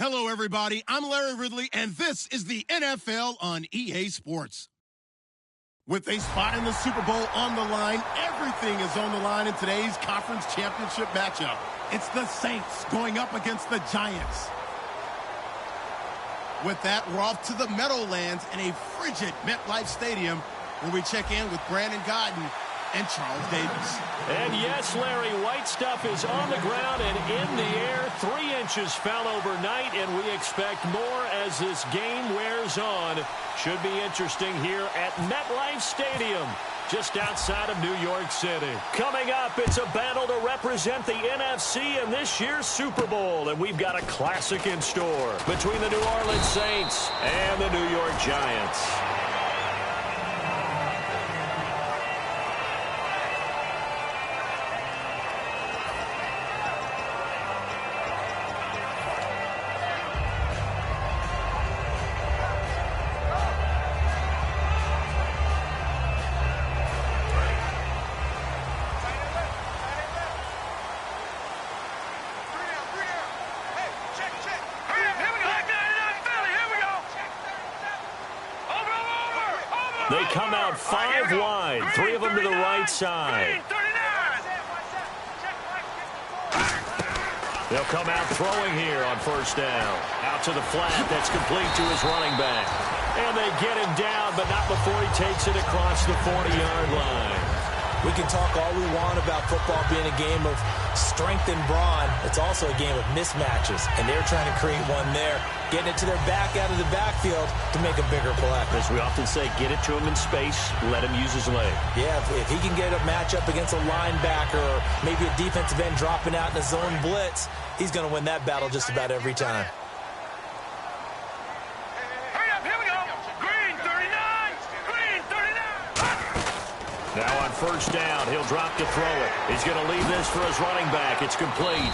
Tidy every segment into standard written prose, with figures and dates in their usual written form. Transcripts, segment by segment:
Hello, everybody. I'm Larry Ridley, and this is the NFL on EA Sports. With a spot in the Super Bowl on the line, everything is on the line in today's conference championship matchup. It's the Saints going up against the Giants. With that, we're off to the Meadowlands in a frigid MetLife Stadium, where we check in with Brandon Godden and Charles Davis. And yes, Larry, white stuff is on the ground and in the air. 3 inches fell overnight, and we expect more as this game wears on. Should be interesting here at MetLife Stadium, just outside of New York City. Coming up, it's a battle to represent the NFC in this year's Super Bowl, and we've got a classic in store between the New Orleans Saints and the New York Giants. They come out 5 wide, 3 of them to the right side. They'll come out throwing here on first down. Out to the flat, that's complete to his running back. And they get him down, but not before he takes it across the 40-yard line. We can talk all we want about football being a game of strength and brawn. It's also a game of mismatches, and they're trying to create one there, getting it to their back out of the backfield to make a bigger play. As we often say, get it to him in space, let him use his leg. Yeah, if he can get a matchup against a linebacker or maybe a defensive end dropping out in a zone blitz, he's going to win that battle just about every time. Now on first down, he'll drop to throw it. He's going to leave this for his running back. It's complete.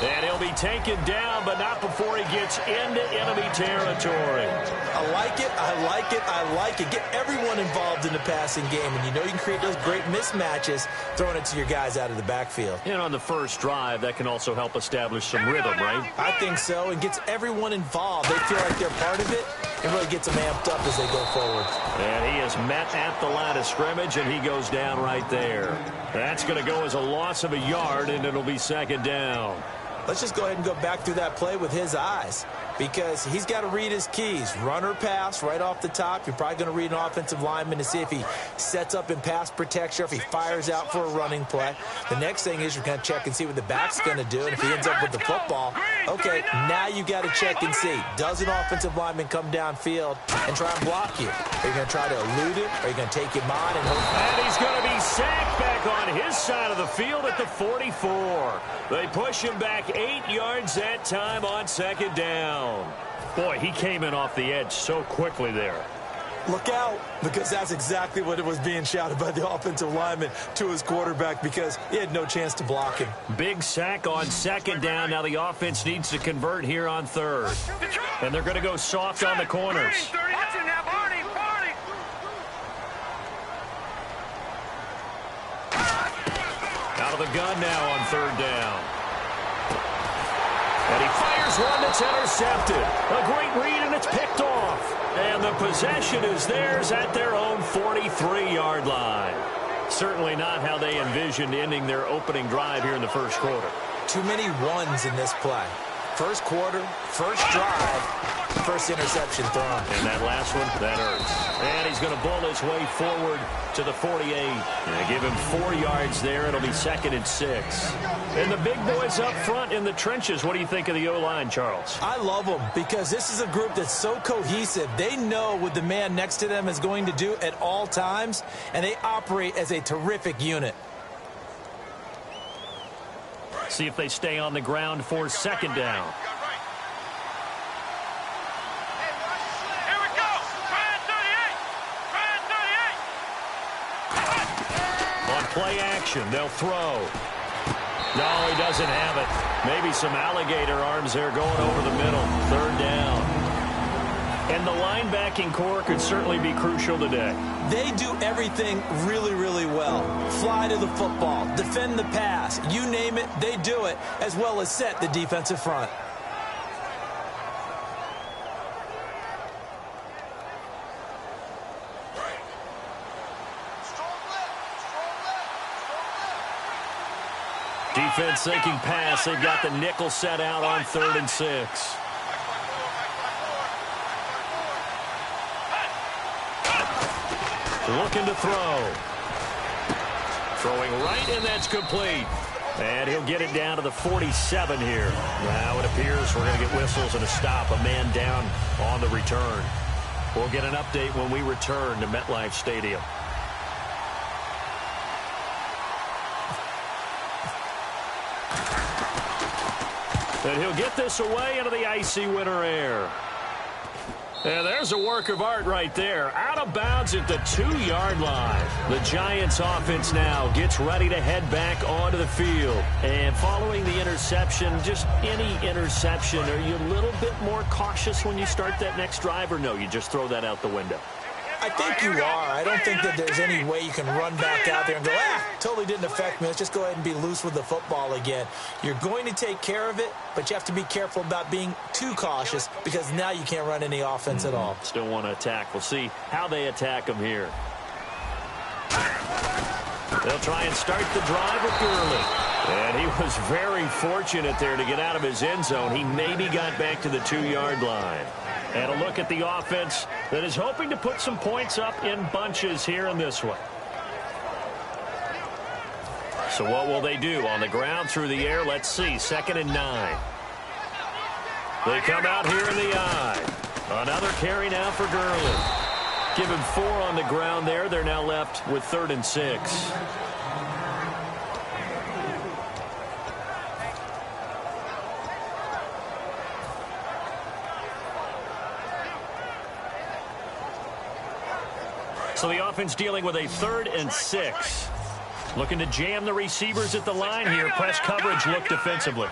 And he'll be taken down, but not before he gets into enemy territory. I like it, I like it, I like it. Get everyone involved in the passing game, and you know you can create those great mismatches throwing it to your guys out of the backfield. And on the first drive, that can also help establish some rhythm, right? I think so, and gets everyone involved. They feel like they're part of it, and really gets them amped up as they go forward. And he is met at the line of scrimmage, and he goes down right there. That's going to go as a loss of a yard, and it'll be second down. Let's just go ahead and go back through that play with his eyes, because he's got to read his keys. Run or pass right off the top. You're probably going to read an offensive lineman to see if he sets up in pass protection or if he fires out for a running play. The next thing is you're going to check and see what the back's going to do, and if he ends up with the football, okay, now you got to check and see. Does an offensive lineman come downfield and try and block you? Are you going to try to elude it? Are you going to take him on? And he's going to be sacked back on his side of the field at the 44. They push him back 8 yards that time on second down. Boy, he came in off the edge so quickly there. Look out, because that's exactly what it was being shouted by the offensive lineman to his quarterback, because he had no chance to block him. Big sack on second down. Now the offense needs to convert here on third. And they're going to go soft on the corners. Out of the gun now on third down. And he fires one that's intercepted. A great read, and it's picked off. And the possession is theirs at their own 43-yard line. Certainly not how they envisioned ending their opening drive here in the first quarter. Too many ones in this play. First quarter, first drive, first interception thrown. And that last one, that hurts. And he's going to bull his way forward to the 48. And give him 4 yards there. It'll be second and 6. And the big boys up front in the trenches. What do you think of the O-line, Charles? I love them, because this is a group that's so cohesive. They know what the man next to them is going to do at all times, and they operate as a terrific unit. See if they stay on the ground for second down. On play action, they'll throw. No, he doesn't have it. Maybe some alligator arms there going over the middle. Third down. And the linebacking core could certainly be crucial today. They do everything really, really well. Fly to the football, defend the pass, you name it, they do it, as well as set the defensive front. defense thinking pass. They've got the nickel set out on 3rd and 6. Looking to throw. Throwing right, and that's complete. And he'll get it down to the 47 here. Now it appears we're going to get whistles and a stop. A man down on the return. We'll get an update when we return to MetLife Stadium. And he'll get this away into the icy winter air. And there's a work of art right there. Out of bounds at the 2-yard line. The Giants offense now gets ready to head back onto the field. And following the interception, just any interception, are you a little bit more cautious when you start that next drive, or no, you just throw that out the window? I think you are. I don't think that there's any way you can run back out there and go, totally didn't affect me. Let's just go ahead and be loose with the football again. You're going to take care of it, but you have to be careful about being too cautious because now you can't run any offense at all. Still want to attack. We'll see how they attack them here. They'll try and start the drive with Gurley. And he was very fortunate there to get out of his end zone. He maybe got back to the 2-yard line. And a look at the offense that is hoping to put some points up in bunches here in this one. So what will they do? On the ground, through the air, let's see. 2nd and 9. They come out here in the eye. Another carry now for Gurley. Give him 4 on the ground there. They're now left with 3rd and 6. So the offense dealing with a 3rd and 6. Looking to jam the receivers at the line here. Press coverage look defensively.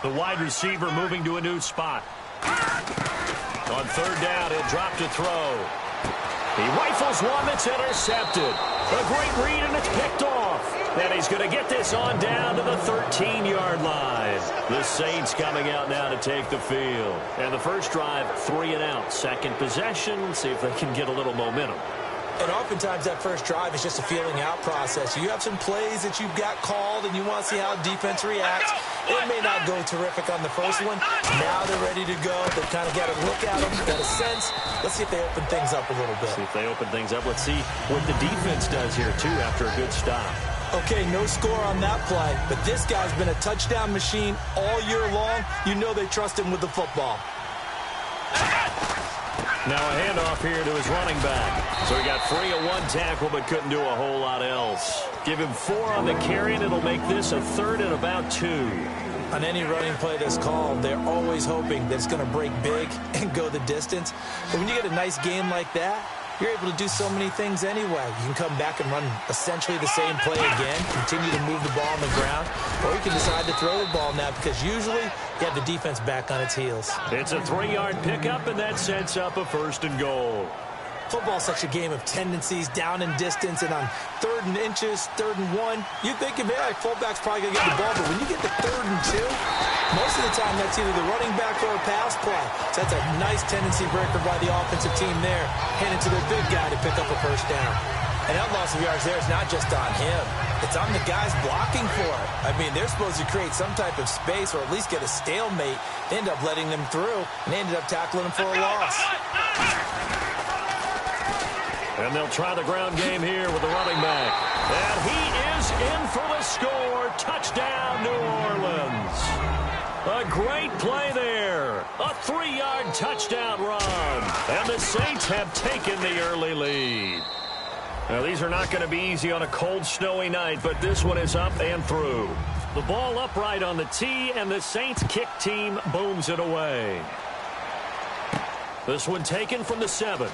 The wide receiver moving to a new spot. On 3rd down, he'll drop to throw. He rifles one that's intercepted. A great read, and it's picked off. And he's going to get this on down to the 13-yard line. The Saints coming out now to take the field. And the first drive, 3 and out. Second possession, see if they can get a little momentum. And oftentimes that first drive is just a feeling out process. You have some plays that you've got called and you want to see how defense reacts. It may not go terrific on the first one. Now they're ready to go. They've kind of got a look at them, got a sense. Let's see if they open things up a little bit. See if they open things up. Let's see what the defense does here, too, after a good stop. Okay, no score on that play, but this guy's been a touchdown machine all year long. You know they trust him with the football. Now a handoff here to his running back. So he got free of 1 tackle but couldn't do a whole lot else. Give him 4 on the carry, and it'll make this a 3rd and about 2. On any running play that's called, they're always hoping that it's going to break big and go the distance. But when you get a nice game like that, you're able to do so many things anyway. You can come back and run essentially the same play again, continue to move the ball on the ground, or you can decide to throw the ball now because usually you have the defense back on its heels. It's a 3-yard pickup, and that sets up a 1st and goal. Football's such a game of tendencies, down and distance, and on 3rd and inches, 3rd and 1, you think of it like fullback's probably going to get the ball, but when you get to 3rd and 2, most of the time that's either the running back or a pass play. So that's a nice tendency breaker by the offensive team there, handing to their big guy to pick up a 1st down. And that loss of yards there is not just on him. It's on the guys blocking for it. I mean, they're supposed to create some type of space or at least get a stalemate. They end up letting them through, and they ended up tackling them for a loss. And they'll try the ground game here with the running back. And he is in for the score. Touchdown, New Orleans. A great play there. A 3-yard touchdown run. And the Saints have taken the early lead. Now, these are not going to be easy on a cold, snowy night, but this one is up and through. The ball upright on the tee, and the Saints kick team booms it away. This one taken from the 7.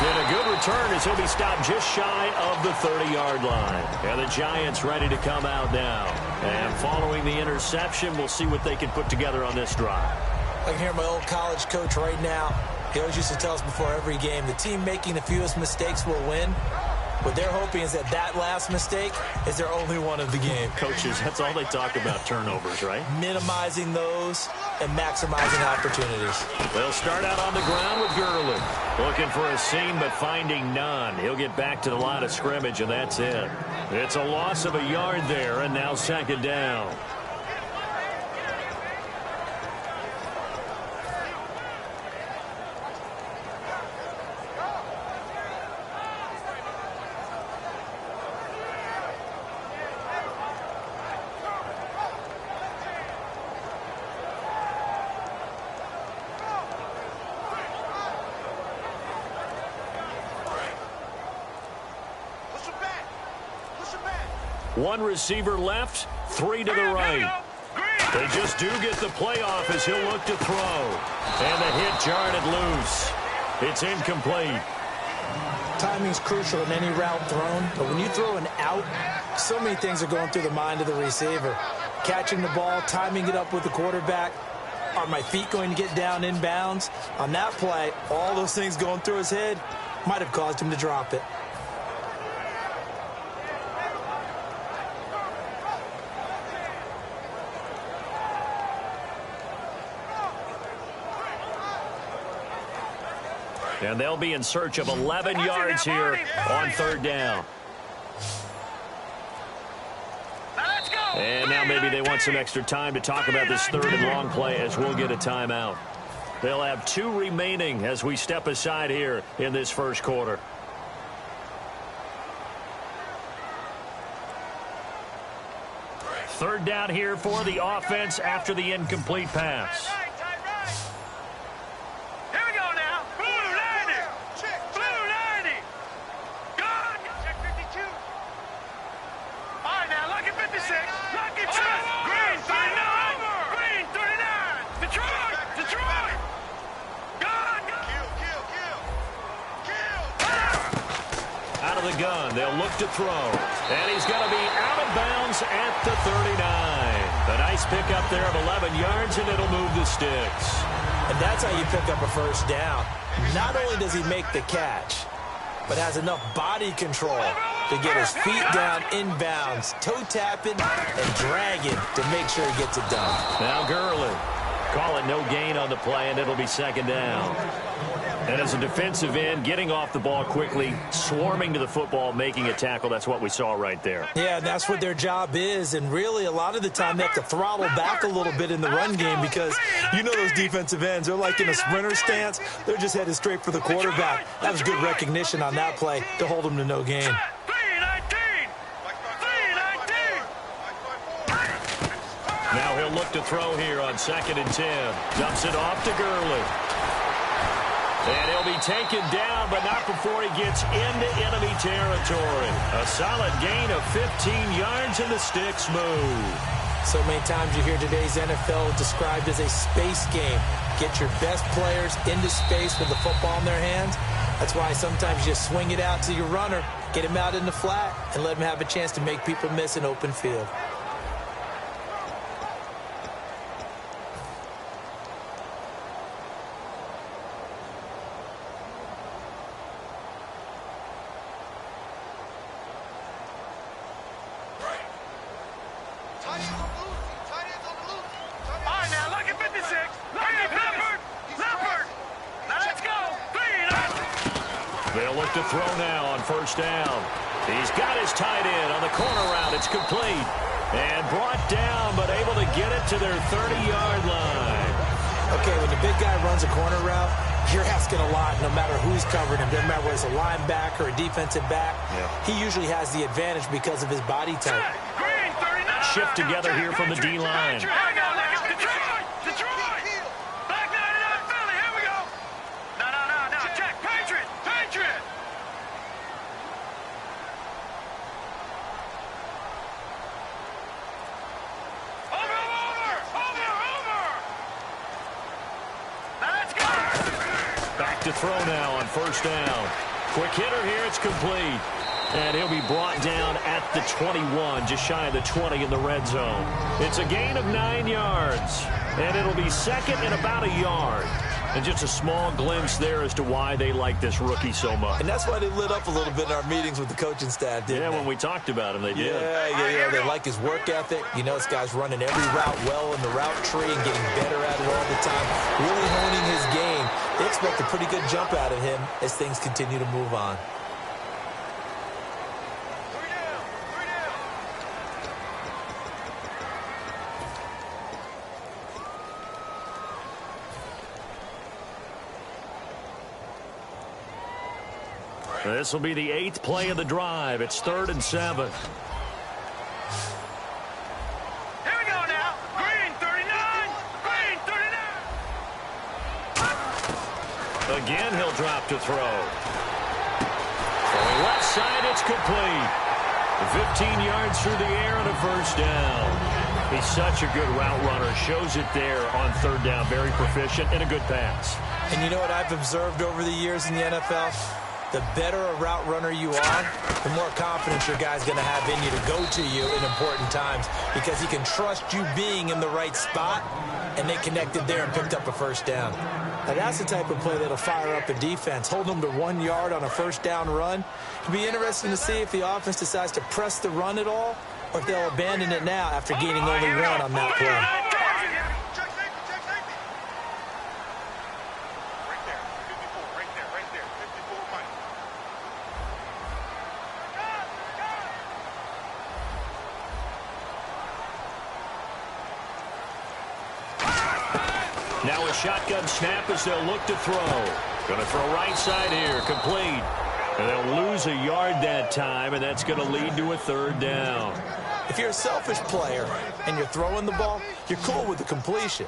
And a good return as he'll be stopped just shy of the 30-yard line. And the Giants ready to come out now. And following the interception, we'll see what they can put together on this drive. I can hear my old college coach right now. He always used to tell us before every game, the team making the fewest mistakes will win. What they're hoping is that last mistake is their only one of the game. Coaches, that's all they talk about, turnovers, right? Minimizing those and maximizing opportunities. They'll start out on the ground with Gurley. Looking for a seam, but finding none. He'll get back to the line of scrimmage, and that's it. It's a loss of a yard there, and now second down. One receiver left, three to the right. They just do get the playoff as he'll look to throw. And the hit jarred it loose. It's incomplete. Timing's crucial in any route thrown, but when you throw an out, so many things are going through the mind of the receiver. Catching the ball, timing it up with the quarterback. Are my feet going to get down inbounds? On that play, all those things going through his head might have caused him to drop it. And they'll be in search of 11 yards here on third down. And now maybe they want some extra time to talk about this third and long play as we'll get a timeout. They'll have 2 remaining as we step aside here in this first quarter. Third down here for the offense after the incomplete pass. They'll look to throw. And he's going to be out of bounds at the 39. A nice pickup there of 11 yards, and it'll move the sticks. And that's how you pick up a first down. Not only does he make the catch, but has enough body control to get his feet down inbounds, toe tapping and dragging to make sure he gets it done. Now Gurley. Call it no gain on the play, and it'll be second down. And as a defensive end, getting off the ball quickly, swarming to the football, making a tackle, that's what we saw right there. Yeah, that's what their job is. And really, a lot of the time, they have to throttle back a little bit in the run game because you know those defensive ends, they're like in a sprinter stance. They're just headed straight for the quarterback. That was good recognition on that play to hold them to no gain. Now he'll look to throw here on 2nd and 10. Dumps it off to Gurley. And he'll be taken down, but not before he gets into enemy territory. A solid gain of 15 yards, and the sticks move. So many times you hear today's NFL described as a space game. Get your best players into space with the football in their hands. That's why sometimes you swing it out to your runner, get him out in the flat, and let him have a chance to make people miss an open field. They'll look to throw now on first down. He's got his tight end on the corner route. It's complete. And brought down, but able to get it to their 30-yard line. Okay, when the big guy runs a corner route, you're asking a lot no matter who's covering him. Doesn't matter whether it's a linebacker or a defensive back. Yeah. He usually has the advantage because of his body type. Shift together here from the D-line. To throw now on first down. Quick hitter here, it's complete. And he'll be brought down at the 21, just shy of the 20 in the red zone. It's a gain of 9 yards. And it'll be second and about a yard. And just a small glimpse there as to why they like this rookie so much. And that's why they lit up a little bit in our meetings with the coaching staff, didn't they? When we talked about him, they did. Yeah, they like his work ethic. You know, this guy's running every route well in the route tree and getting better at it all the time, really honing his game. They expect a pretty good jump out of him as things continue to move on. This will be the 8th play of the drive. It's 3rd and 7. Here we go now. Green 39. Green 39. Again, he'll drop to throw. Throwing left side, it's complete. 15 yards through the air and a first down. He's such a good route runner. Shows it there on 3rd down. Very proficient and a good pass. And you know what I've observed over the years in the NFL? The better a route runner you are, the more confidence your guy's going to have in you to go to you in important times because he can trust you being in the right spot, and they connected there and picked up a first down. Now, that's the type of play that'll fire up a defense. Hold them to 1 yard on a first down run. It'll be interesting to see if the offense decides to press the run at all or if they'll abandon it now after gaining only 1 on that play. Now a shotgun snap as they'll look to throw. Going to throw right side here, complete. And they'll lose a yard that time, and that's going to lead to a 3rd down. If you're a selfish player and you're throwing the ball, you're cool with the completion.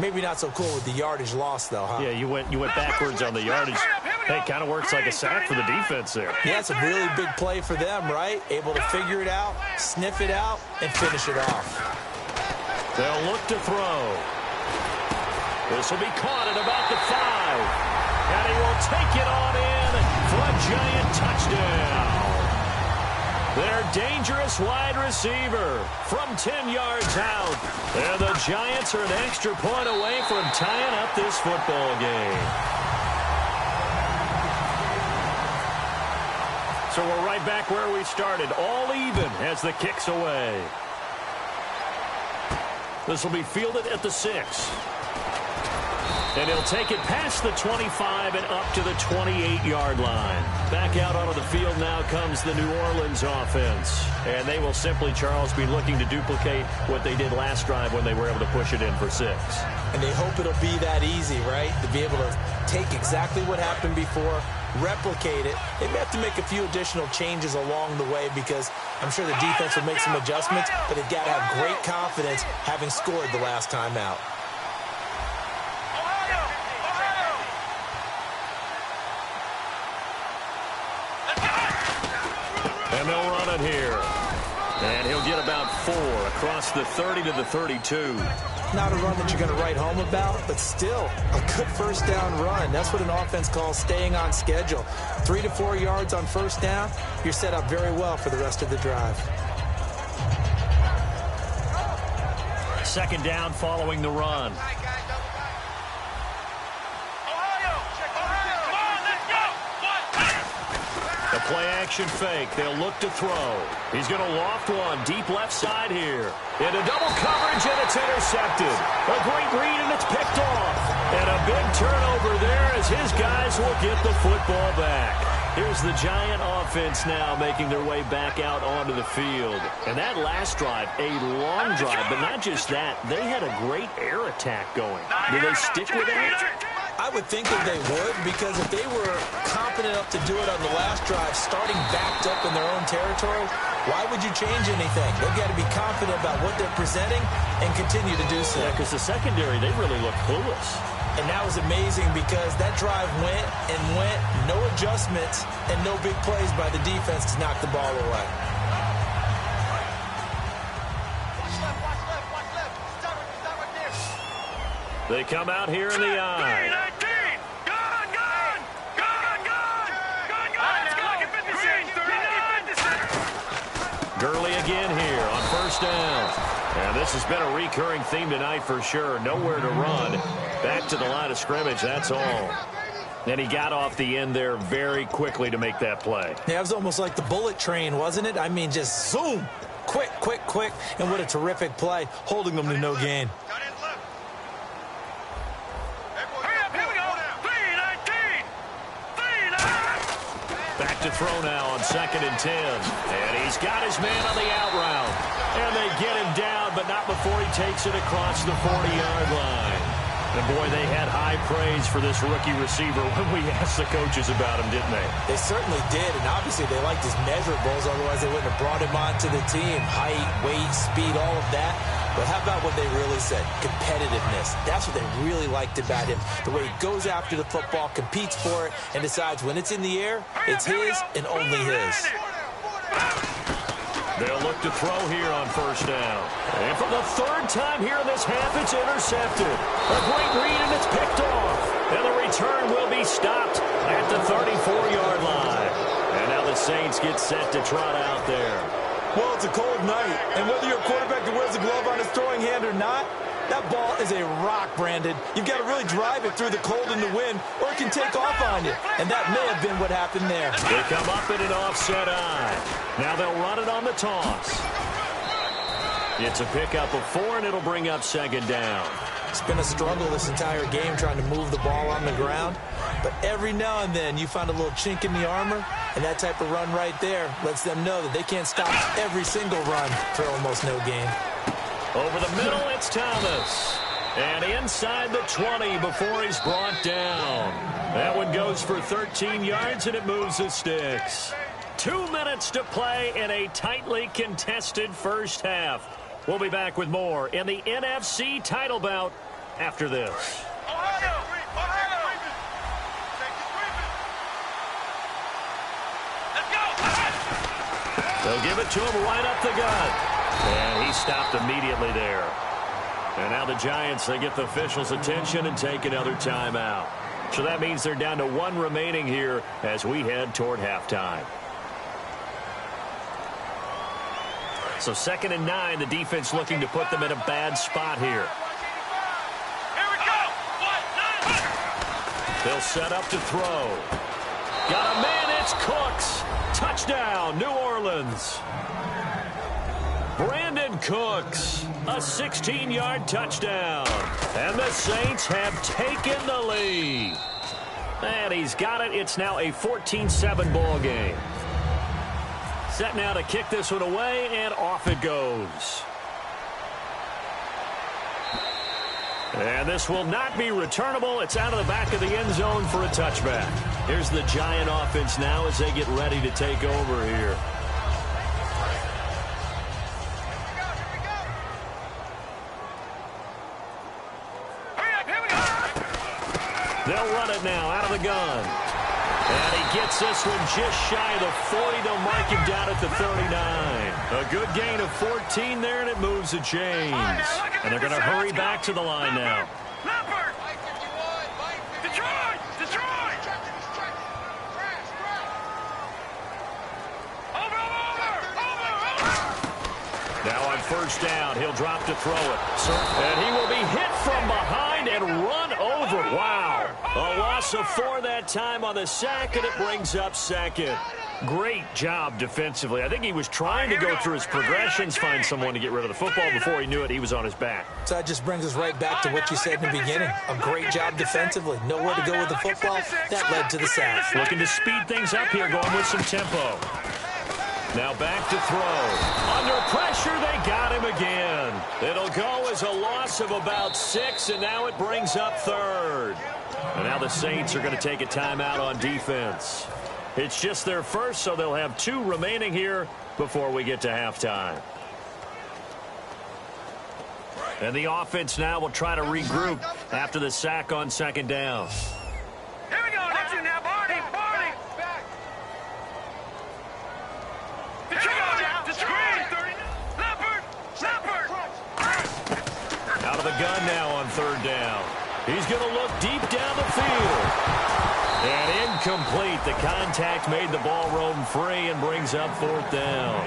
Maybe not so cool with the yardage loss, though, huh? Yeah, you went backwards on the yardage. Hey, it kind of works like a sack for the defense there. Yeah, it's a really big play for them, right? Able to figure it out, sniff it out, and finish it off. They'll look to throw. This will be caught at about the 5. And he will take it on in for a giant touchdown. Their dangerous wide receiver from 10 yards out. And the Giants are an extra point away from tying up this football game. So we're right back where we started, all even as the kick's away. This will be fielded at the 6. And he'll take it past the 25 and up to the 28-yard line. Back out onto the field now comes the New Orleans offense. And they will simply, Charles, be looking to duplicate what they did last drive when they were able to push it in for 6. And they hope it'll be that easy, right? To be able to take exactly what happened before, replicate it. They may have to make a few additional changes along the way because I'm sure the defense will make some adjustments, but they've got to have great confidence having scored the last time out. And they'll run it here. And he'll get about 4 across the 30 to the 32. Not a run that you're going to write home about, but still a good first down run. That's what an offense calls staying on schedule. 3 to 4 yards on first down, you're set up very well for the rest of the drive. 2nd down following the run. The play-action fake. They'll look to throw. He's going to loft one deep left side here. Into double coverage, and it's intercepted. A great read, and it's picked off. And a big turnover there as his guys will get the football back. Here's the Giant offense now making their way back out onto the field. And that last drive, a long drive, but not just that. They had a great air attack going. Do they stick with that? I would think that they would, because if they were confident enough to do it on the last drive, starting backed up in their own territory, why would you change anything? They've got to be confident about what they're presenting and continue to do so. Yeah, because the secondary, they really look clueless. And that was amazing because that drive went and went, no adjustments, and no big plays by the defense to knock the ball away. They come out here in the eye. Gurley again here on first down. And this has been a recurring theme tonight for sure. Nowhere to run. Back to the line of scrimmage, that's all. And he got off the end there very quickly to make that play. Yeah, it was almost like the bullet train, wasn't it? I mean, just zoom. Quick, quick, quick. And what a terrific play, holding them to no gain. Back to throw now on 2nd and 10. And he's got his man on the out route. And they get him down, but not before he takes it across the 40-yard line. And, boy, they had high praise for this rookie receiver when we asked the coaches about him, didn't they? They certainly did, and obviously they liked his measurables, otherwise they wouldn't have brought him onto the team. Height, weight, speed, all of that. But how about what they really said? Competitiveness. That's what they really liked about him. The way he goes after the football, competes for it, and decides when it's in the air, it's his and only his. They'll look to throw here on 1st down. And for the 3rd time here in this half, it's intercepted. A great read, and it's picked off. And the return will be stopped at the 34-yard line. And now the Saints get set to trot out there. Well, it's a cold night, and whether you're a quarterback that wears a glove on his throwing hand or not, that ball is a rock, Brandon. You've got to really drive it through the cold and the wind, or it can take off on you. And that may have been what happened there. They come up in an offset eye. Now they'll run it on the toss. It's a pickup of 4, and it'll bring up 2nd down. It's been a struggle this entire game trying to move the ball on the ground. But every now and then you find a little chink in the armor, and that type of run right there lets them know that they can't stop every single run for almost no gain. Over the middle, it's Thomas. And inside the 20 before he's brought down. That one goes for 13 yards, and it moves the sticks. 2 minutes to play in a tightly contested first half. We'll be back with more in the NFC title bout after this. They'll give it to him right up the gut. And he stopped immediately there. And now the Giants, they get the officials' attention and take another timeout. So that means they're down to 1 remaining here as we head toward halftime. So 2nd and 9, the defense looking to put them in a bad spot here. Here we go. They'll set up to throw. Got a man, it's Cooks. Touchdown, New Orleans. Brandon Cooks, a 16-yard touchdown. And the Saints have taken the lead. And he's got it. It's now a 14-7 ball game. Set now to kick this one away, and off it goes. And this will not be returnable. It's out of the back of the end zone for a touchback. Here's the Giant offense now as they get ready to take over here. They'll run it now out of the gun. And he gets this one just shy of the 40. They'll mark him down at the 39. A good gain of 14 there, and it moves the chains. And they're going to hurry back to the line now. Detroit! Detroit! Now on 1st down, he'll drop to throw it. And he will be hit from behind and run over. Wow. A loss of 4 that time on the sack, and it brings up 2nd. Great job defensively. I think he was trying to go through his progressions, find someone to get rid of the football. Before he knew it, he was on his back. So that just brings us right back to what you said in the beginning. A great job defensively. Nowhere to go with the football. That led to the sack. Looking to speed things up here, going with some tempo. Now back to throw. Under pressure, they got him again. It'll go as a loss of about 6, and now it brings up 3rd. And now the Saints are going to take a timeout on defense. It's just their first, so they'll have 2 remaining here before we get to halftime. And the offense now will try to regroup after the sack on 2nd down. Here we go. Watch you now, Barney. Barney. Detroit. Leopard. Out of the gun now on 3rd down. He's going to look deep down the field. And incomplete. The contact made the ball roam free and brings up 4th down.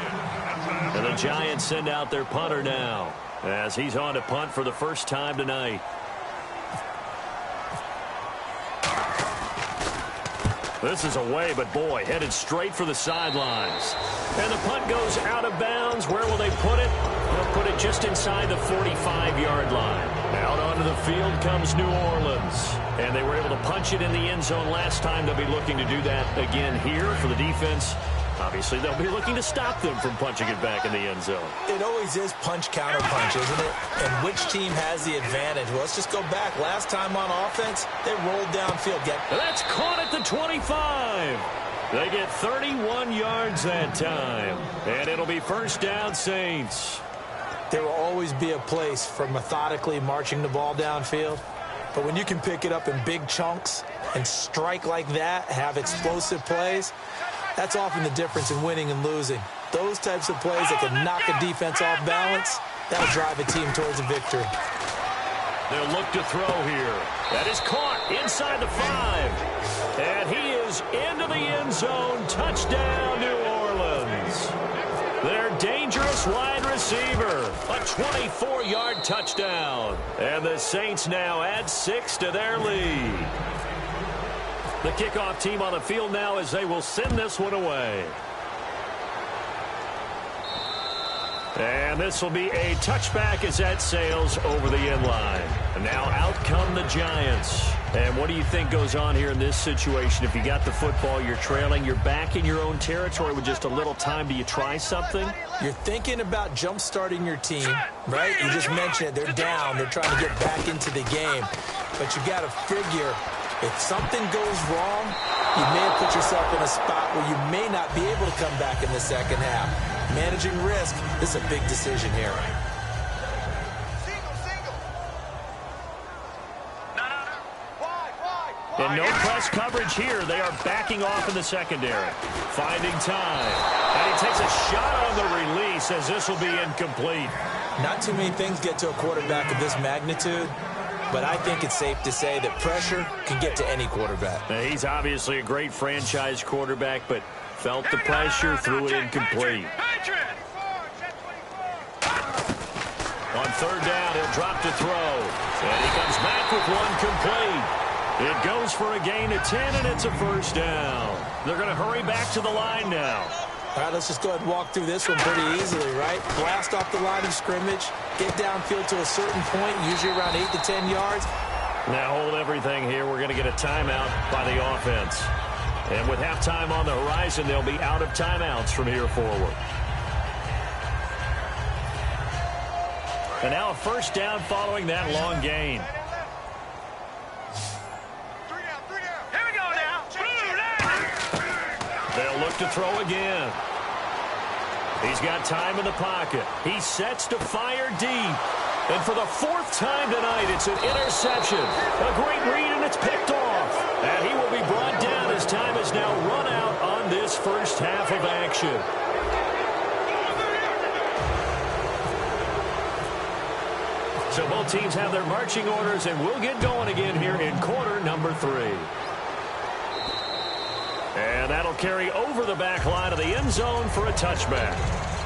And the Giants send out their punter now as he's on to punt for the first time tonight. This is away, but boy, headed straight for the sidelines. And the punt goes out of bounds. Where will they put it? They'll put it just inside the 45-yard line. Out onto the field comes New Orleans. And they were able to punch it in the end zone last time. They'll be looking to do that again here for the defense. Obviously, they'll be looking to stop them from punching it back in the end zone. It always is punch-counter-punch, isn't it? And which team has the advantage? Well, let's just go back. Last time on offense, they rolled downfield. That's caught at the 25. They get 31 yards that time. And it'll be first down, Saints. There will always be a place for methodically marching the ball downfield. But when you can pick it up in big chunks and strike like that, have explosive plays, that's often the difference in winning and losing. Those types of plays that can knock a defense off balance, that'll drive a team towards a victory. They'll look to throw here. That is caught inside the 5. And he is into the end zone. Touchdown, New Orleans. Their dangerous wide receiver. A 24-yard touchdown. And the Saints now add 6 to their lead. The kickoff team on the field now as they will send this one away. And this will be a touchback as that sails over the end line. And now out come the Giants. And what do you think goes on here in this situation? If you got the football, you're trailing, you're back in your own territory with just a little time. Do you try something? You're thinking about jump-starting your team, right? You just mentioned it. They're down. They're trying to get back into the game. But you got to figure, if something goes wrong, you may have put yourself in a spot where you may not be able to come back in the second half. Managing risk, this is a big decision here. And no press coverage here. They are backing off in the secondary. Finding time. And he takes a shot on the release as this will be incomplete. Not too many things get to a quarterback of this magnitude, but I think it's safe to say that pressure can get to any quarterback. Now, he's obviously a great franchise quarterback, but felt the pressure, threw it incomplete. On third down, he'll drop to throw. And he comes back with one complete. It goes for a gain of 10, and it's a first down. They're going to hurry back to the line now. All right, let's just go ahead and walk through this one pretty easily, right? Blast off the line of scrimmage, get downfield to a certain point, usually around 8 to 10 yards. Now hold everything here. We're going to get a timeout by the offense. And with halftime on the horizon, they'll be out of timeouts from here forward. And now a first down following that long gain. They'll look to throw again. He's got time in the pocket. He sets to fire deep. And for the 4th time tonight, it's an interception. A great read, and it's picked off. And he will be brought down as time is now run out on this first half of action. So both teams have their marching orders, and we'll get going again here in quarter number 3. And that'll carry over the back line of the end zone for a touchback.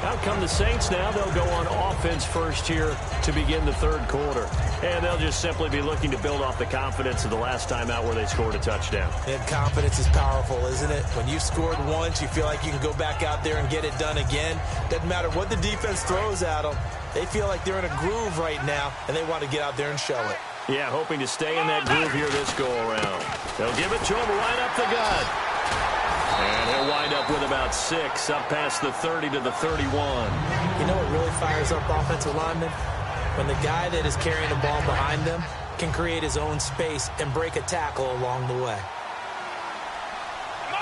Out come the Saints now. They'll go on offense first here to begin the third quarter. And they'll just simply be looking to build off the confidence of the last time out where they scored a touchdown. And confidence is powerful, isn't it? When you've scored once, you feel like you can go back out there and get it done again. Doesn't matter what the defense throws at them. They feel like they're in a groove right now, and they want to get out there and show it. Yeah, hoping to stay in that groove here this go-around. They'll give it to him right up the gut. And he'll wind up with about 6, up past the 30 to the 31. You know what really fires up offensive linemen? When the guy that is carrying the ball behind them can create his own space and break a tackle along the way.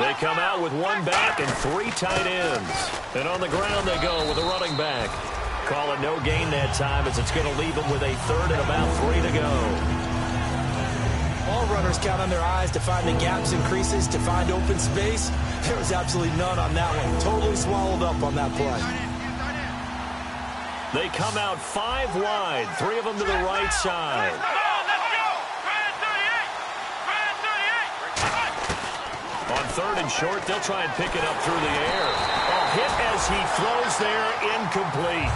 They come out with 1 back and 3 tight ends. And on the ground they go with a running back. Call it no gain that time as it's going to leave them with a 3rd and about 3 to go. All runners count on their eyes to find the gaps and creases, to find open space. There was absolutely none on that one. Totally swallowed up on that play. They come out 5 wide, 3 of them to the right side. On 3rd and short, they'll try and pick it up through the air. A hit as he throws there, incomplete.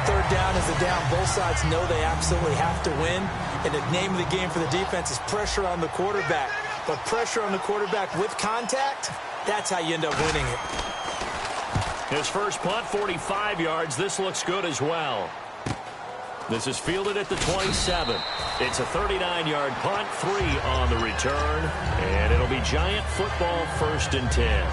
3rd down is a down. Both sides know they absolutely have to win. And the name of the game for the defense is pressure on the quarterback. But pressure on the quarterback with contact, that's how you end up winning it. His first punt, 45 yards. This looks good as well. This is fielded at the 27. It's a 39-yard punt, 3 on the return, and it'll be Giant football 1st and 10.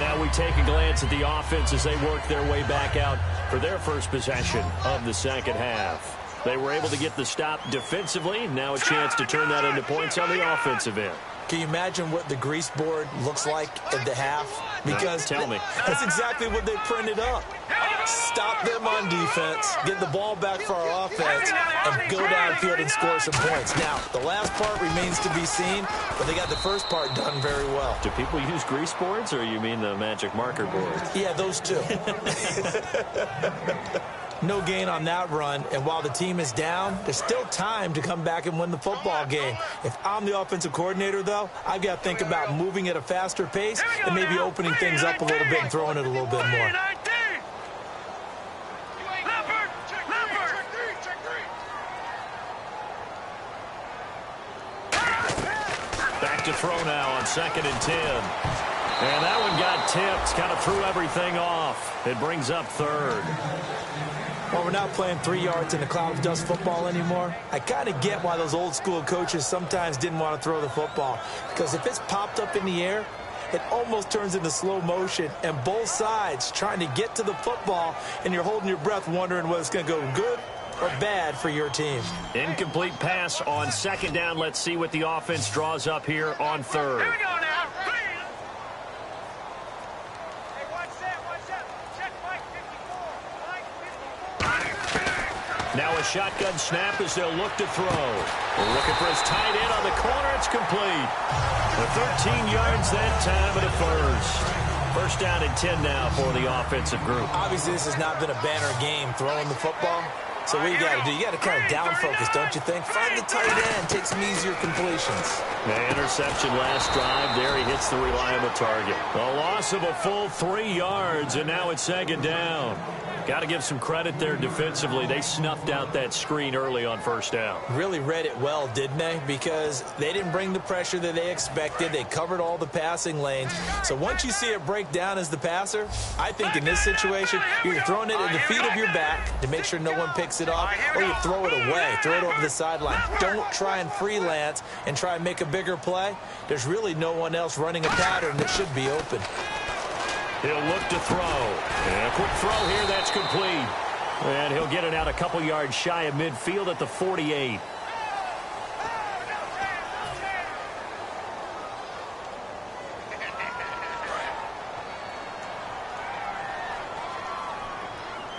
Now we take a glance at the offense as they work their way back out for their first possession of the second half. They were able to get the stop defensively. Now a chance to turn that into points on the offensive end. Can you imagine what the grease board looks like at the half? Because tell me. That's exactly what they printed up. Stop them on defense, get the ball back for our offense, and go downfield and score some points. Now, the last part remains to be seen, but they got the first part done very well. Do people use grease boards, or you mean the magic marker board? Yeah, those two. No gain on that run, and while the team is down, there's still time to come back and win the football game. If I'm the offensive coordinator, though, I've got to think about moving at a faster pace and maybe opening things up a little bit and throwing it a little bit more. Back to throw now on 2nd and 10. And that one got tipped, kind of threw everything off. It brings up 3rd. Well, we're not playing 3 yards in a cloud of dust football anymore. I kind of get why those old school coaches sometimes didn't want to throw the football. Because if it's popped up in the air, it almost turns into slow motion. And both sides trying to get to the football, and you're holding your breath wondering whether it's going to go good or bad for your team. Incomplete pass on 2nd down. Let's see what the offense draws up here on 3rd. Here we go now. Hey, watch that. Check Mike 54. Now a shotgun snap as they'll look to throw. We're looking for his tight end on the corner. It's complete. The 13 yards that time and a first. First down and 10 now for the offensive group. Obviously, this has not been a banner game throwing the football. So what you got to do, you got to kind of down focus, don't you think? Find the tight end, take some easier completions. The interception last drive. There he hits the reliable target. A loss of a full 3 yards, and now it's 2nd down. Got to give some credit there defensively. They snuffed out that screen early on 1st down. Really read it well, didn't they? Because they didn't bring the pressure that they expected. They covered all the passing lanes. So once you see it break down as the passer, I think in this situation, you're throwing it at the feet of your back to make sure no one picks it off, or you throw it away, throw it over the sideline. Don't try and freelance and try and make a bigger play. There's really no one else running a pattern that should be open. He'll look to throw. And a quick throw here, that's complete. And he'll get it out a couple yards shy of midfield at the 48.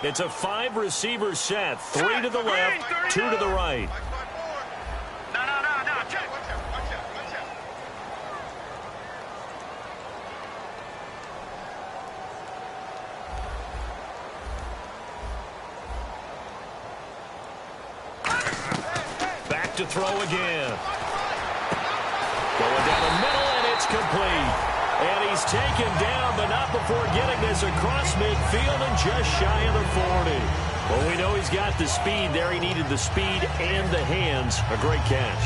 It's a 5-receiver set. 3 to the left, 2 to the right. No. Check. Watch out. Back to throw again. Going down the middle, and it's complete. And he's taken down, but not before getting this across midfield and just shy of the 40. Well, we know he's got the speed there. He needed the speed and the hands. A great catch.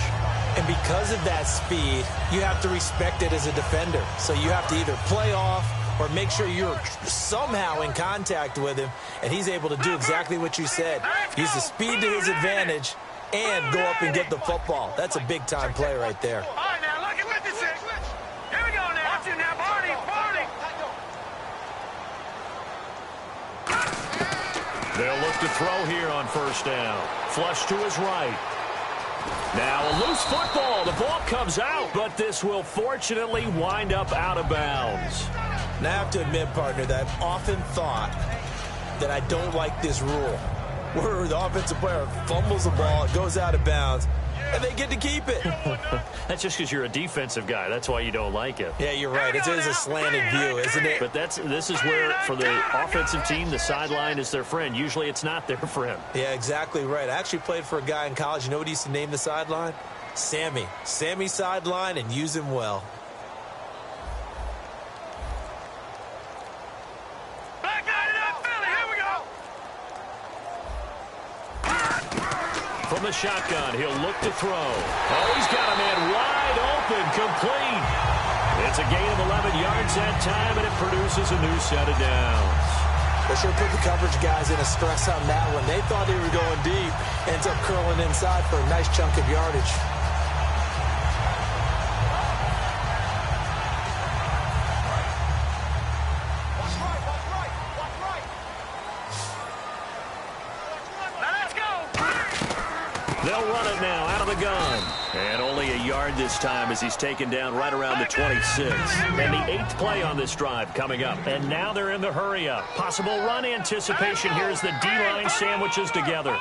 And because of that speed, you have to respect it as a defender. So you have to either play off or make sure you're somehow in contact with him, and he's able to do exactly what you said. Use the speed to his advantage and go up and get the football. That's a big-time play right there. All right, now, look at what this is. Here we go now. Watch it now, Barney. They'll look to throw here on 1st down. Flush to his right. Now a loose football. The ball comes out, but this will fortunately wind up out of bounds. Now, I have to admit, partner, that I've often thought that I don't like this rule, where the offensive player fumbles the ball, it goes out of bounds, and they get to keep it. That's just because you're a defensive guy. That's why you don't like it. Yeah, you're right. It is a slanted view, isn't it? But this is where, for the offensive team, the sideline is their friend. Usually it's not their friend. Yeah, exactly right. I actually played for a guy in college. You know what he used to name the sideline? Sammy. Sammy sideline, and use him well. From the shotgun, he'll look to throw. Oh, he's got a man wide open, complete. It's a gain of 11 yards that time, and it produces a new set of downs. They sure put the coverage guys in a stress on that one. They thought they were going deep. Ends up curling inside for a nice chunk of yardage. They'll run it now out of the gun. And only a yard this time as he's taken down right around the 26. And the 8th play on this drive coming up. And now they're in the hurry-up. Possible run anticipation here as the D-line sandwiches together.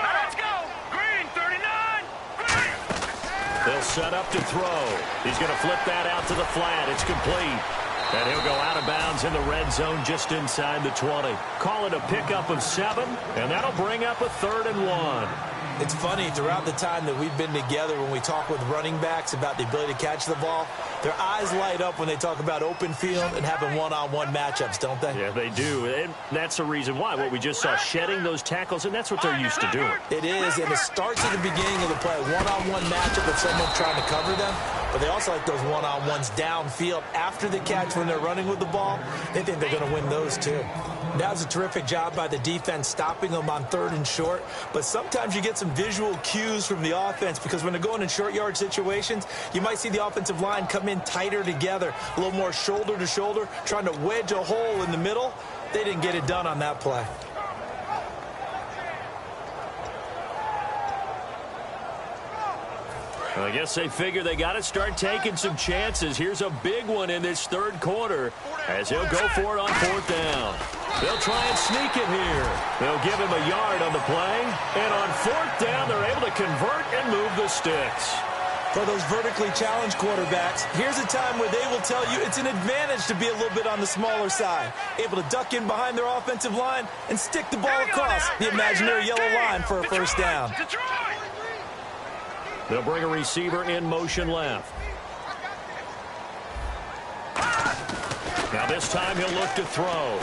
Let's go. Green, 39. Green. They'll set up to throw. He's going to flip that out to the flat. It's complete. And he'll go out of bounds in the red zone just inside the 20. Call it a pickup of 7, and that'll bring up a 3rd and 1. It's funny, throughout the time that we've been together, when we talk with running backs about the ability to catch the ball, their eyes light up when they talk about open field and having one-on-one matchups, don't they? Yeah, they do. And that's the reason why. What we just saw, shedding those tackles, and that's what they're used to doing. It is, and it starts at the beginning of the play. One-on-one matchup with someone trying to cover them, but they also like those one-on-ones downfield after the catch when they're running with the ball. They think they're going to win those, too. That was a terrific job by the defense stopping them on 3rd and short, but sometimes you get some visual cues from the offense because when they're going in short yard situations, you might see the offensive line come in tighter together, a little more shoulder to shoulder, trying to wedge a hole in the middle. They didn't get it done on that play. I guess they figure they got to start taking some chances. Here's a big one in this 3rd quarter as he'll go for it on 4th down. They'll try and sneak it here. They'll give him a yard on the play. And on 4th down, they're able to convert and move the sticks. For those vertically challenged quarterbacks, here's a time where they will tell you it's an advantage to be a little bit on the smaller side. Able to duck in behind their offensive line and stick the ball across the imaginary yellow line for a 1st down. They'll bring a receiver in motion left. Now this time he'll look to throw.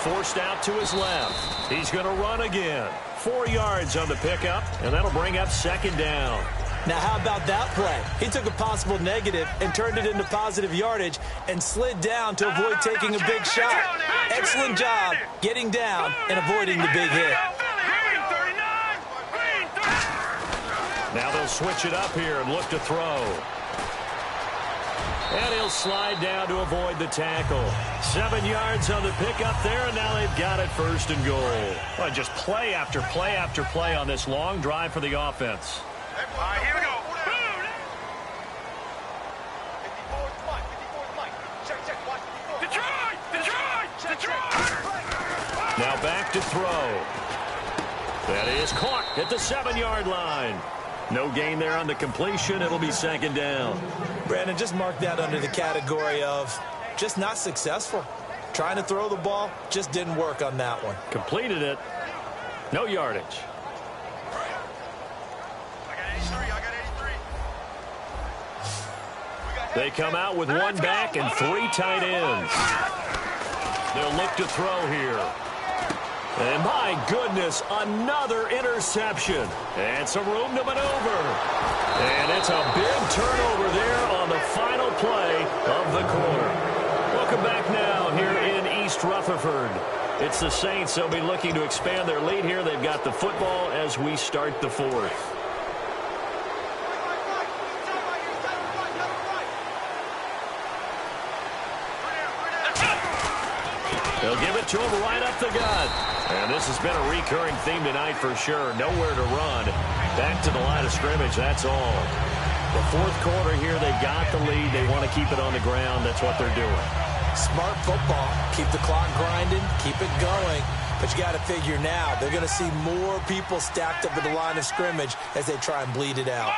Forced out to his left. He's going to run again. 4 yards on the pickup, and that'll bring up 2nd down. Now how about that play? He took a possible negative and turned it into positive yardage and slid down to avoid taking a big shot. Excellent job getting down and avoiding the big hit. Now they'll switch it up here and look to throw. And he'll slide down to avoid the tackle. 7 yards on the pickup there, and now they've got it 1st and goal. Well, just play after play after play on this long drive for the offense. All right, here we go. Detroit! Now back to throw. That is caught at the 7-yard line. No gain there on the completion. It'll be 2nd down. Brandon, just mark that under the category of just not successful. Trying to throw the ball, just didn't work on that one. Completed it. No yardage. I got 83. They come out with 1 back and 3 tight ends. They'll look to throw here. And my goodness, another interception. And some room to maneuver. And it's a big turnover there on the final play of the quarter. Welcome back now here in East Rutherford. It's the Saints. They'll be looking to expand their lead here. They've got the football as we start the 4th. They'll give it to him right up the gut. And this has been a recurring theme tonight for sure. Nowhere to run. Back to the line of scrimmage, that's all. The 4th quarter here, they've got the lead. They want to keep it on the ground. That's what they're doing. Smart football. Keep the clock grinding. Keep it going. But you got to figure now, they're going to see more people stacked up at the line of scrimmage as they try and bleed it out.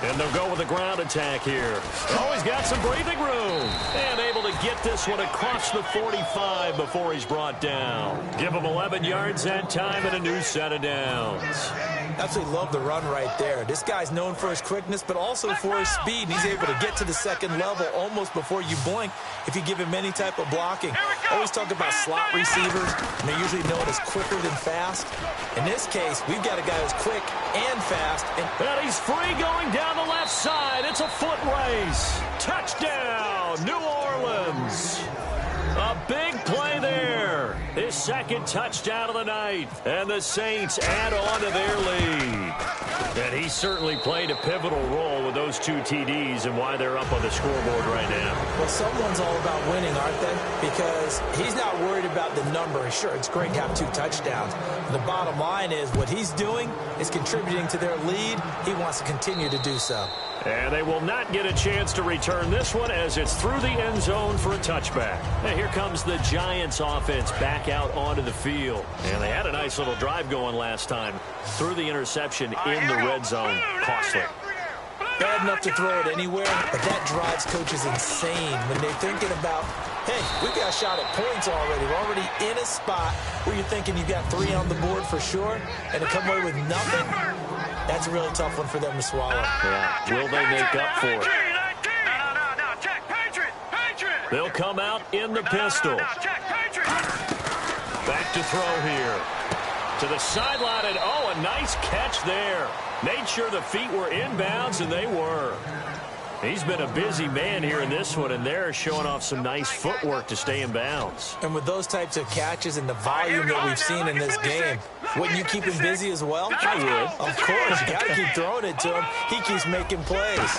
And they'll go with a ground attack here. Always got some breathing room. And able to get this one across the 45 before he's brought down. Give him 11 yards that time and a new set of downs. Absolutely love the run right there. This guy's known for his quickness, but also for his speed. He's able to get to the 2nd level almost before you blink if you give him any type of blocking. Always talk about slot receivers, and they're usually known as quicker than fast. In this case, we've got a guy who's quick and fast. And he's free going down the left side. It's a foot race. Touchdown, New Orleans. A big play there. His second touchdown of the night. And the Saints add on to their lead. And he certainly played a pivotal role with those 2 TDs and why they're up on the scoreboard right now. Well, someone's all about winning, aren't they? Because he's not worried about the number. Sure, it's great to have 2 touchdowns. The bottom line is what he's doing is contributing to their lead. He wants to continue to do so. And they will not get a chance to return this one as it's through the end zone for a touchback. And here comes the Giants offense back out onto the field. And they had a nice little drive going last time. Threw the interception in the red zone. Costly. Bad enough to throw it anywhere, but that drives coaches insane when they're thinking about, hey, we've got a shot at points already. We're already in a spot where you're thinking you've got 3 on the board for sure, and to come away with nothing, that's a really tough one for them to swallow. Yeah. Will they make up for it? No, check, Patriot. They'll come out in the pistol. Check, Patriot. Back to throw here. To the sideline, and a nice catch there. Made sure the feet were inbounds, and they were. He's been a busy man here in this one, and they're showing off some nice footwork to stay in bounds. And with those types of catches and the volume that we've seen in this game, wouldn't you keep him busy as well? I would. Of course. You got to keep throwing it to him. He keeps making plays.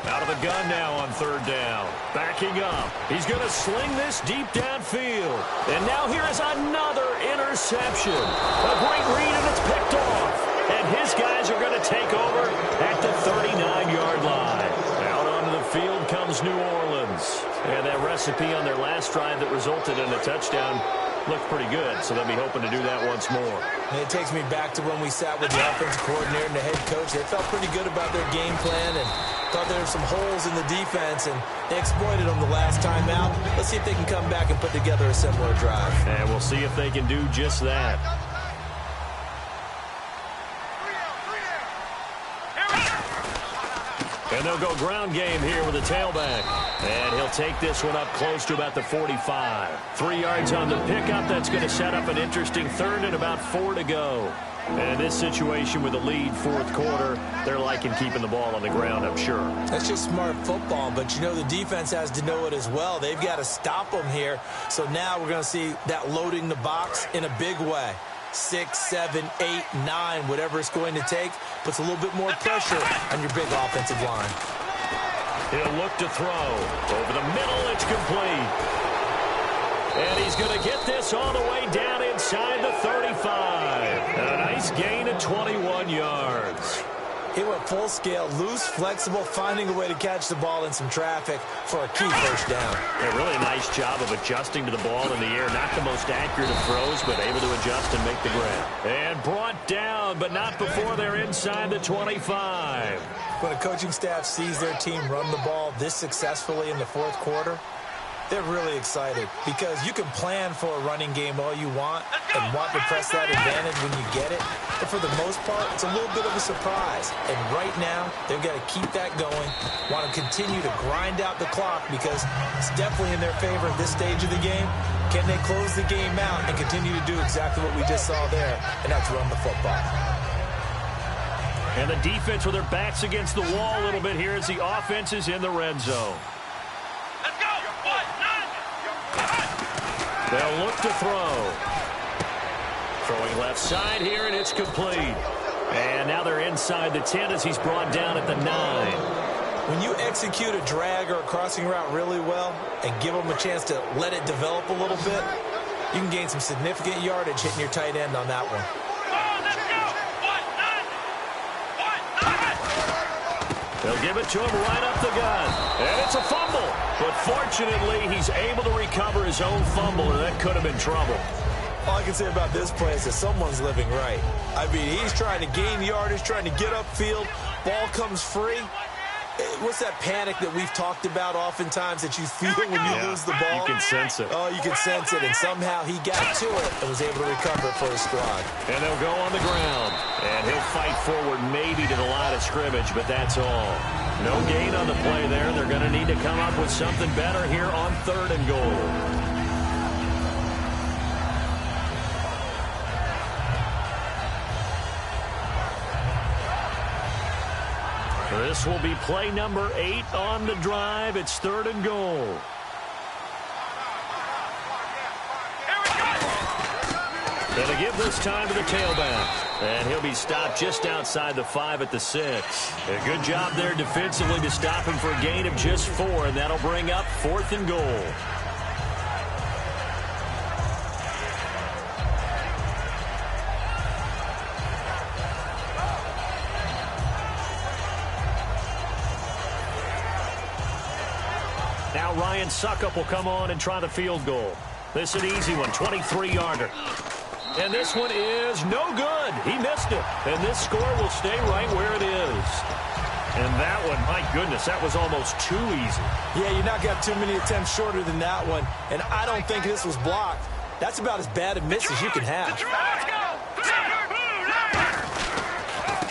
Out of the gun now on 3rd down. Backing up. He's going to sling this deep downfield. And now here is another interception. A great read, and it's picked off. And his guys are going to take over at the 39-yard line. Out onto the field comes New Orleans. And that recipe on their last drive that resulted in a touchdown looked pretty good, so they'll be hoping to do that once more. And it takes me back to when we sat with the offensive coordinator and the head coach. They felt pretty good about their game plan and thought there were some holes in the defense, and they exploited them the last time out. Let's see if they can come back and put together a similar drive. And we'll see if they can do just that. And they'll go ground game here with a tailback. And he'll take this one up close to about the 45. 3 yards on the pickup. That's going to set up an interesting 3rd and about 4 to go. And in this situation with the lead 4th quarter, they're liking keeping the ball on the ground, I'm sure. That's just smart football, but you know the defense has to know it as well. They've got to stop them here. So now we're going to see that loading the box in a big way. 6, 7, 8, 9, whatever it's going to take, puts a little bit more pressure on your big offensive line. He'll look to throw. Over the middle, it's complete. And he's going to get this all the way down inside the 35. And a nice gain of 21 yards. He went full scale, loose, flexible, finding a way to catch the ball in some traffic for a key 1st down. A really nice job of adjusting to the ball in the air. Not the most accurate of throws, but able to adjust and make the grab. And brought down, but not before they're inside the 25. When a coaching staff sees their team run the ball this successfully in the 4th quarter, they're really excited because you can plan for a running game all you want and want to press that advantage when you get it. But for the most part, it's a little bit of a surprise. And right now, they've got to keep that going, want to continue to grind out the clock because it's definitely in their favor at this stage of the game. Can they close the game out and continue to do exactly what we just saw there, and that's run the football. And the defense with their backs against the wall a little bit here as the offense is in the red zone. They'll look to throw. Throwing left side here, and it's complete. And now they're inside the 10 as he's brought down at the 9. When you execute a drag or a crossing route really well and give them a chance to let it develop a little bit, you can gain some significant yardage hitting your tight end on that one. They'll give it to him right up the gut. And it's a fumble. But fortunately, he's able to recover his own fumble, and that could have been trouble. All I can say about this play is that someone's living right. I mean, he's trying to gain yardage, trying to get upfield. Ball comes free. What's that panic that we've talked about oftentimes that you feel when you lose the ball? You can sense it. Oh, you can sense it, and somehow he got to it and was able to recover it for his squad. And they'll go on the ground. And he'll fight forward maybe to the line of scrimmage, but that's all. No gain on the play there. They're going to need to come up with something better here on 3rd and goal. This will be play number 8 on the drive. It's 3rd and goal. Going to give this time to the tailback. And he'll be stopped just outside the 5 at the 6. A good job there defensively to stop him for a gain of just 4, and that'll bring up 4th and goal. Now Ryan Suckup will come on and try the field goal. This is an easy one, 23-yarder. And this one is no good. He missed it. And this score will stay right where it is. And that one, my goodness, that was almost too easy. Yeah, you're not got too many attempts shorter than that one. And I don't think this was blocked. That's about as bad a miss as you can have.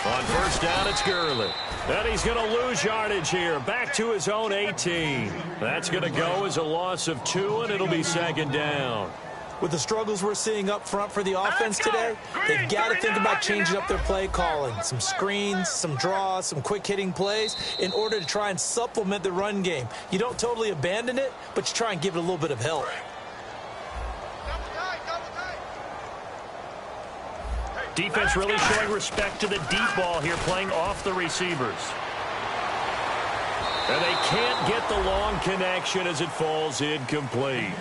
On first down, it's Gurley. And he's going to lose yardage here. Back to his own 18. That's going to go as a loss of 2, and it'll be 2nd down. With the struggles we're seeing up front for the offense today, they've got to think about changing up their play calling. Some screens, some draws, some quick-hitting plays in order to try and supplement the run game. You don't totally abandon it, but you try and give it a little bit of help. Defense really showing respect to the deep ball here, playing off the receivers. And they can't get the long connection as it falls incomplete.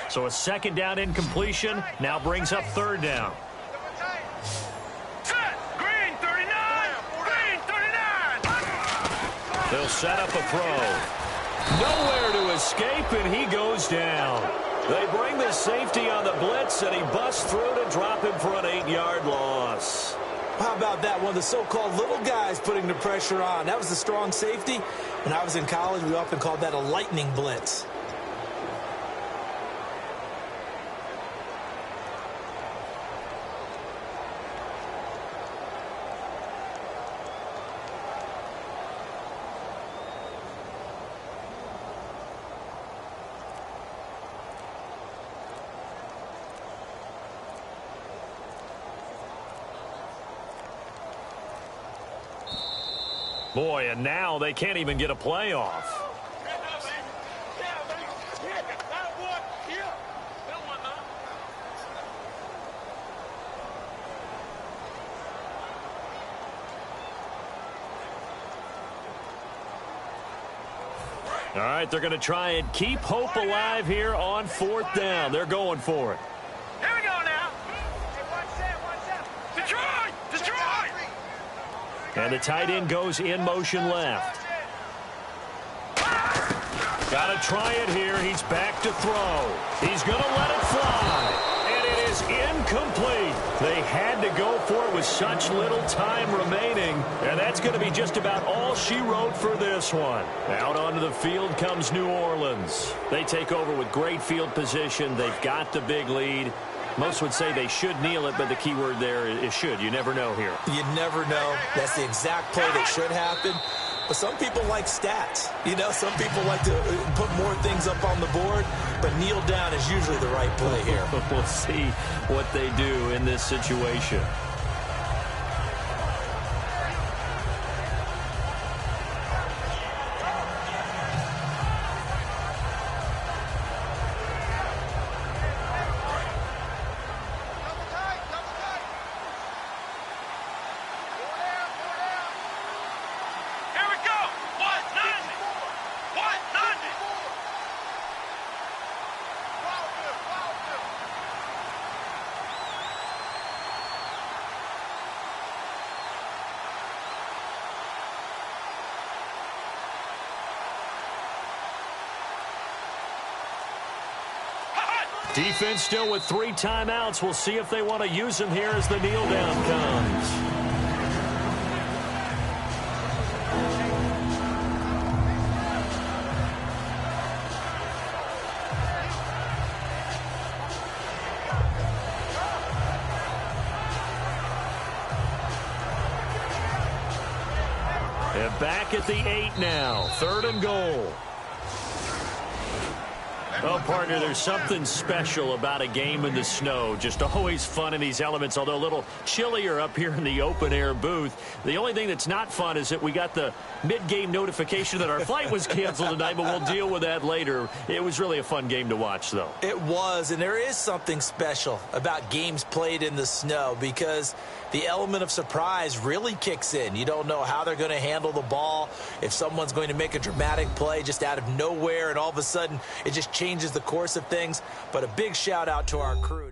So a 2nd down incompletion now brings up 3rd down. Green 39! Green 39! They'll set up a throw. Nowhere to escape, and he goes down. They bring the safety on the blitz, and he busts through to drop him for an 8-yard loss. How about that? One of the so-called little guys putting the pressure on. That was the strong safety. When I was in college, we often called that a lightning blitz. Boy, and now they can't even get a playoff. All right, they're going to try and keep hope alive here on 4th down. They're going for it. Here we go now. Detroit! Detroit! And the tight end goes in motion left. Got to try it here. He's back to throw. He's going to let it fly. And it is incomplete. They had to go for it with such little time remaining. And that's going to be just about all she wrote for this one. Out onto the field comes New Orleans. They take over with great field position. They've got the big lead. Most would say they should kneel it, but the key word there is should. You never know here. You never know. That's the exact play that should happen. But some people like stats. You know, some people like to put more things up on the board, but kneel down is usually the right play here. We'll see what they do in this situation. Defense still with 3 timeouts. We'll see if they want to use them here as the kneel down comes. And back at the 8 now. 3rd and goal. Well, partner, there's something special about a game in the snow. Just always fun in these elements, although a little chillier up here in the open-air booth. The only thing that's not fun is that we got the mid-game notification that our flight was canceled tonight, but we'll deal with that later. It was really a fun game to watch, though. It was, and there is something special about games played in the snow because the element of surprise really kicks in. You don't know how they're going to handle the ball, if someone's going to make a dramatic play just out of nowhere, and all of a sudden it just changes the course of things. But a big shout out to our crew.